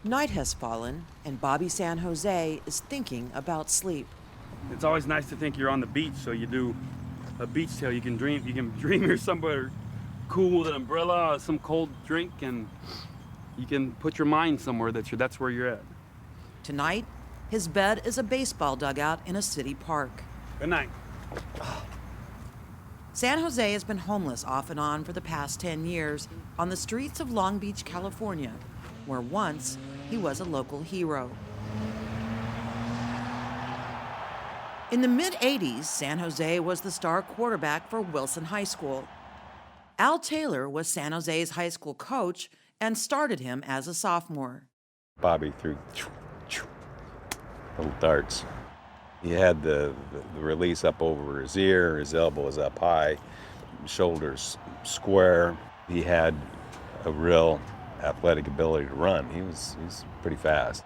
Night has fallen, and Bobby San Jose is thinking about sleep. It's always nice to think you're on the beach, so you do a beach tale. You can dream you're somewhere cool with an umbrella or some cold drink, and you can put your mind somewhere that's where you're at. Tonight, his bed is a baseball dugout in a city park. Good night. San Jose has been homeless off and on for the past 10 years on the streets of Long Beach, California, where once he was a local hero. In the mid-'80s, San Jose was the star quarterback for Wilson High School. Al Taylor was San Jose's high school coach and started him as a sophomore. Bobby threw little darts. He had the release up over his ear, his elbow was up high, shoulders square. He had a real athletic ability to run. He's pretty fast.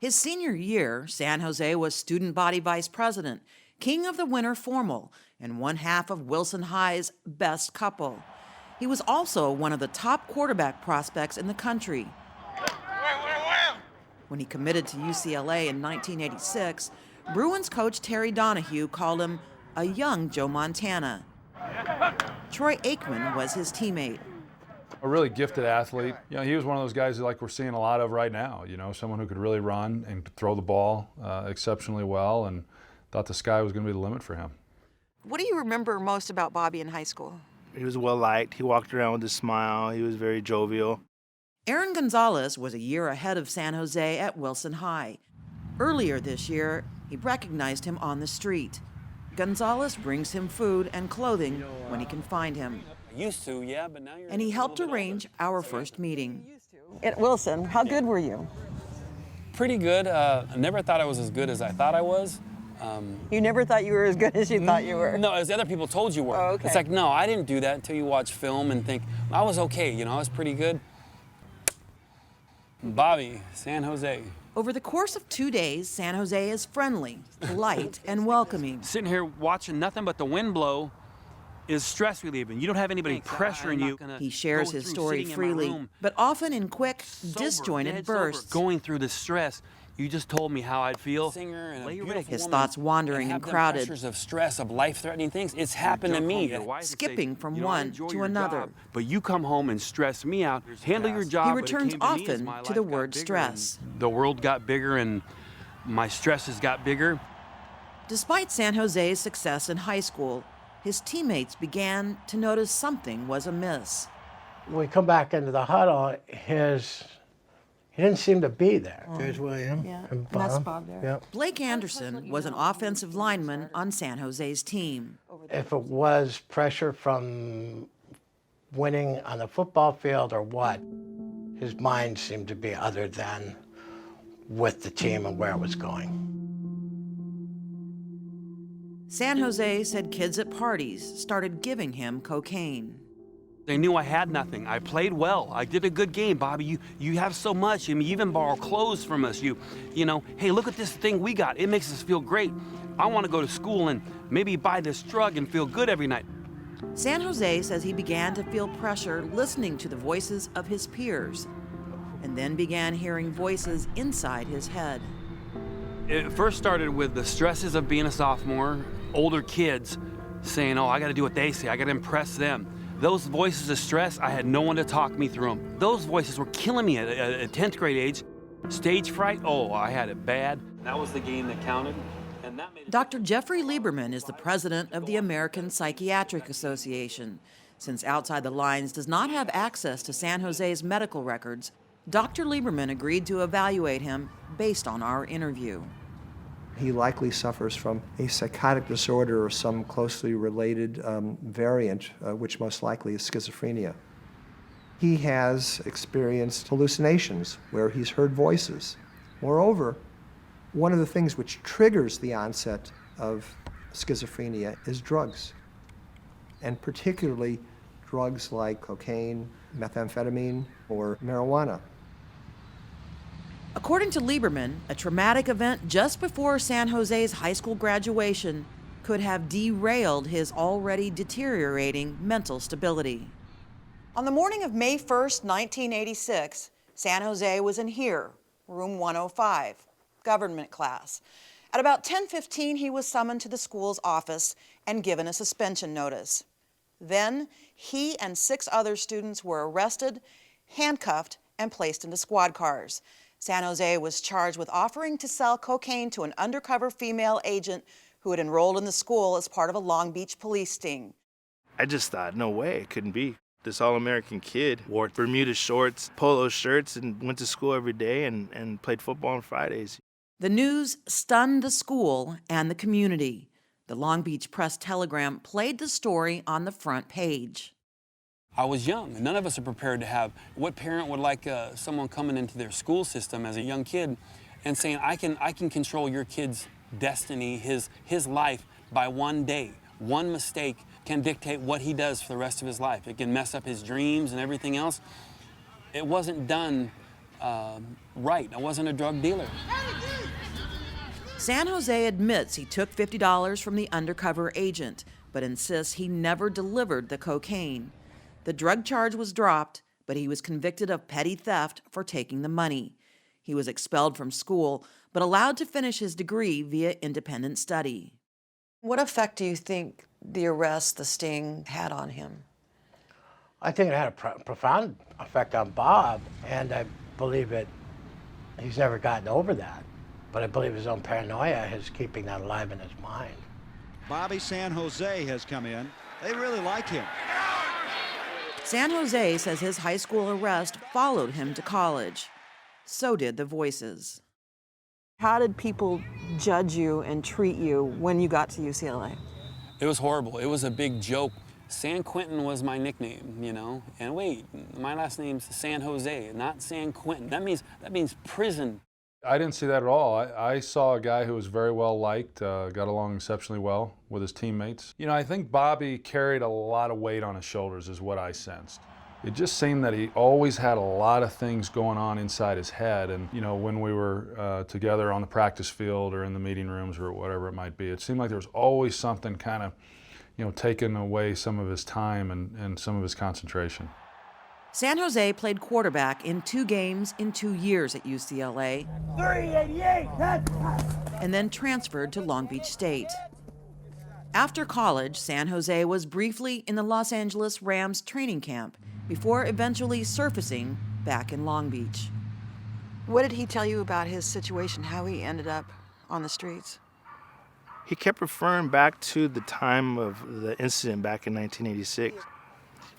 His senior year, San Jose was student body vice president, king of the winter formal, and one half of Wilson High's best couple. He was also one of the top quarterback prospects in the country. When he committed to UCLA in 1986, Bruins coach Terry Donahue called him a young Joe Montana. Troy Aikman was his teammate. A really gifted athlete. You know, he was one of those guys that like we're seeing a lot of right now. You know, someone who could really run and throw the ball exceptionally well, and thought the sky was going to be the limit for him. What do you remember most about Bobby in high school? He was well liked. He walked around with a smile. He was very jovial. Aaron Gonzalez was a year ahead of San Jose at Wilson High. Earlier this year, he recognized him on the street. Gonzalez brings him food and clothing when he can find him. Used to, yeah, but now you're... And he helped arrange our first meeting. At Wilson, how good were you? Pretty good. I never thought I was as good as I thought I was. You never thought you were as good as you thought you were? No, as other people told you were. Oh, okay. It's like, no, I didn't do that until you watch film and think, I was okay, you know, I was pretty good. Bobby, San Jose. Over the course of 2 days, San Jose is friendly, polite, and welcoming. Sitting here watching nothing but the wind blow is stress relieving. You don't have anybody pressuring you. He shares his story freely, but often in quick, disjointed bursts. Going through the stress, you just told me how I'd feel. His thoughts wandering and crowded. Pressures of stress, of life-threatening things. It's happened to me. Skipping from one to another. But you come home and stress me out. Handle your job. He returns often to the word stress. The world got bigger and my stresses got bigger. Despite San Jose's success in high school, his teammates began to notice something was amiss. When we come back into the huddle, he didn't seem to be there. There's William. Yeah, and that's Bob there. Yeah. Blake Anderson was an offensive lineman on San Jose's team. If it was pressure from winning on the football field or what, his mind seemed to be other than with the team and where it was going. San Jose said kids at parties started giving him cocaine. They knew I had nothing. I played well. I did a good game, Bobby. You have so much. I mean, you even borrow clothes from us. You know, hey, look at this thing we got. It makes us feel great. I want to go to school and maybe buy this drug and feel good every night. San Jose says he began to feel pressure listening to the voices of his peers, and then began hearing voices inside his head. It first started with the stresses of being a sophomore, older kids saying, oh, I got to do what they say. I got to impress them. Those voices of stress, I had no one to talk me through them. Those voices were killing me at 10th grade age. Stage fright, oh, I had it bad. That was the game that counted. And that made Dr. Jeffrey Lieberman is the president of the American Psychiatric Association. Since Outside the Lines does not have access to San Jose's medical records, Dr. Lieberman agreed to evaluate him based on our interview. He likely suffers from a psychotic disorder or some closely related variant, which most likely is schizophrenia. He has experienced hallucinations where he's heard voices. Moreover, one of the things which triggers the onset of schizophrenia is drugs, and particularly drugs like cocaine, methamphetamine, or marijuana. According to Lieberman, a traumatic event just before San Jose's high school graduation could have derailed his already deteriorating mental stability. On the morning of May 1st, 1986, San Jose was in here, room 105, government class. At about 10:15, he was summoned to the school's office and given a suspension notice. Then, he and 6 other students were arrested, handcuffed, and placed into squad cars. San Jose was charged with offering to sell cocaine to an undercover female agent who had enrolled in the school as part of a Long Beach police sting. I just thought, no way, it couldn't be. This all-American kid wore Bermuda shorts, polo shirts, and went to school every day and played football on Fridays. The news stunned the school and the community. The Long Beach Press-Telegram played the story on the front page. I was young, and none of us are prepared to have. What parent would like someone coming into their school system as a young kid and saying, I can control your kid's destiny, his life by one day. One mistake can dictate what he does for the rest of his life. It can mess up his dreams and everything else. It wasn't done right. I wasn't a drug dealer. San Jose admits he took $50 from the undercover agent, but insists he never delivered the cocaine. The drug charge was dropped, but he was convicted of petty theft for taking the money. He was expelled from school, but allowed to finish his degree via independent study. What effect do you think the arrest, the sting, had on him? I think it had a profound effect on Bob, and I believe he's never gotten over that. But I believe his own paranoia is keeping that alive in his mind. Bobby San Jose has come in. They really like him. San Jose says his high school arrest followed him to college. So did the Voices. How did people judge you and treat you when you got to UCLA? It was horrible. It was a big joke. San Quentin was my nickname, you know. And wait, my last name's San Jose, not San Quentin. That means prison. I didn't see that at all. I saw a guy who was very well liked, got along exceptionally well with his teammates. You know, I think Bobby carried a lot of weight on his shoulders is what I sensed. It just seemed that he always had a lot of things going on inside his head. And, you know, when we were together on the practice field or in the meeting rooms or whatever it might be, it seemed like there was always something kind of, you know, taking away some of his time and some of his concentration. San Jose played quarterback in 2 games in 2 years at UCLA, 388, and then transferred to Long Beach State. After college, San Jose was briefly in the Los Angeles Rams training camp before eventually surfacing back in Long Beach. What did he tell you about his situation, how he ended up on the streets? He kept referring back to the time of the incident back in 1986.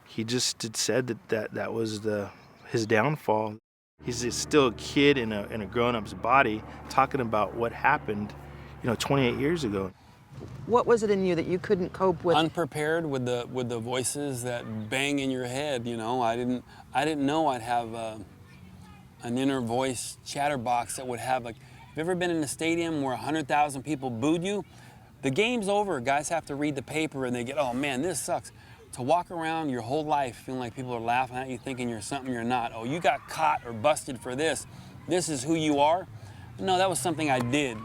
He just had said that was his downfall. He's still a kid in a grown-up's body talking about what happened, 28 years ago. What was it in you that you couldn't cope with? Unprepared with the voices that bang in your head, you know. I didn't know I'd have an inner voice chatterbox that would have like. Have you ever been in a stadium where 100,000 people booed you? The game's over. Guys have to read the paper and they get, oh man, this sucks. To walk around your whole life feeling like people are laughing at you, thinking you're something you're not. Oh, you got caught or busted for this. This is who you are. No, that was something I did.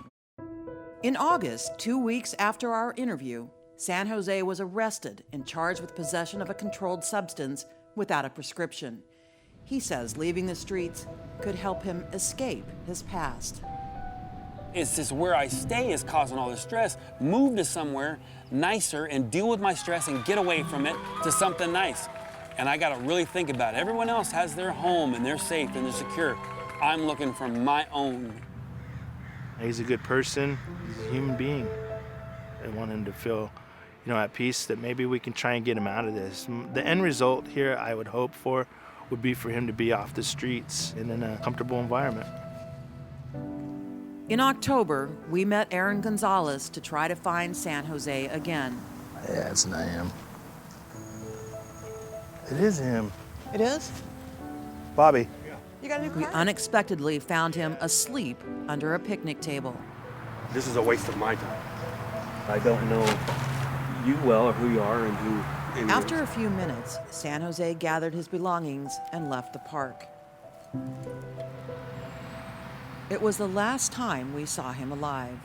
In August, 2 weeks after our interview, San Jose was arrested and charged with possession of a controlled substance without a prescription. He says leaving the streets could help him escape his past. It's just where I stay is causing all the stress. Move to somewhere nicer and deal with my stress and get away from it to something nice. And I gotta really think about it. Everyone else has their home and they're safe and they're secure. I'm looking for my own. He's a good person. He's a human being. I want him to feel, at peace that maybe we can try and get him out of this. The end result here, I would hope for, would be for him to be off the streets and in a comfortable environment. In October, we met Aaron Gonzalez to try to find San Jose again. Yeah, it's not him. It is him. It is? Bobby. You got a new car? We unexpectedly found him asleep under a picnic table. This is a waste of my time. I don't know you well or who you are and who... After a few minutes, San Jose gathered his belongings and left the park. It was the last time we saw him alive.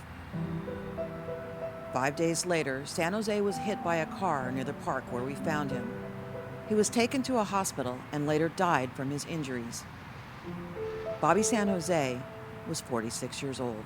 5 days later, San Jose was hit by a car near the park where we found him. He was taken to a hospital and later died from his injuries. Bobby San Jose was 46 years old.